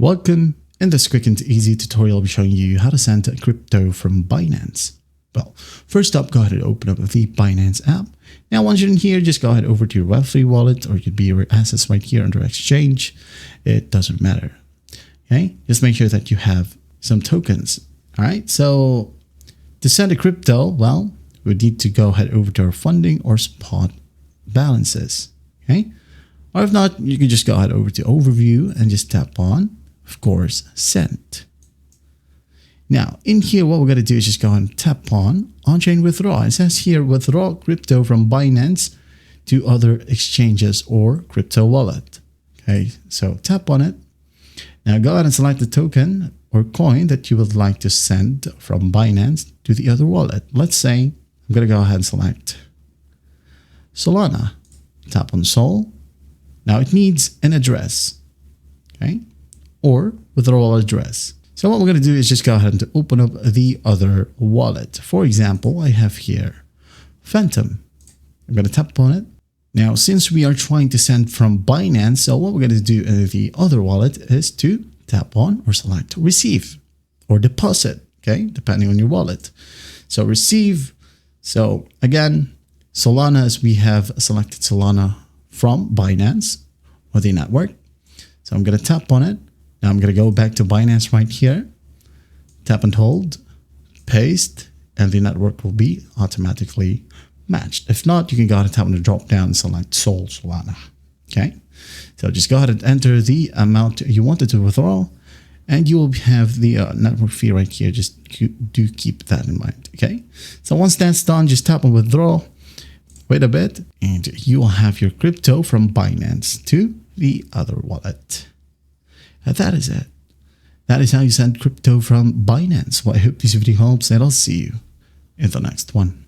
Welcome. In this quick and easy tutorial, I'll be showing you how to send crypto from Binance. Well, first up, go ahead and open up the Binance app. Now, once you're in here, just go ahead over to your Web3 wallet, or it could be your assets right here under exchange. It doesn't matter. Okay, just make sure that you have some tokens. All right, so to send a crypto, well, we need to go ahead over to our funding or spot balances. Okay, or if not, you can just go ahead over to overview and just tap on, of course, send. Now, in here, what we're going to do is just go ahead and tap on chain withdraw. It says here, withdraw crypto from Binance to other exchanges or crypto wallet. Okay, so tap on it. Now, go ahead and select the token or coin that you would like to send from Binance to the other wallet. Let's say I'm going to go ahead and select Solana. Tap on Sol. Now, it needs an address, okay, or withdrawal address. So what we're going to do is just go ahead and open up the other wallet. For example, I have here Phantom. I'm going to tap on it. Now, since we are trying to send from Binance, so what we're going to do in the other wallet is to tap on or select receive or deposit, okay, depending on your wallet. So receive. So again, Solana, as we have selected Solana from Binance or the network. So I'm going to tap on it. Now I'm going to go back to Binance right here, tap and hold, paste, and the network will be automatically matched. If not, you can go ahead and tap on the drop down and select Sol Solana. Okay, so just go ahead and enter the amount you wanted to withdraw, and you will have the network fee right here. Just do keep that in mind. Okay, so once that's done, just tap on withdraw, wait a bit, and you will have your crypto from Binance to the other wallet. And that is it. That is how you send crypto from Binance. Well, I hope this video helps, and I'll see you in the next one.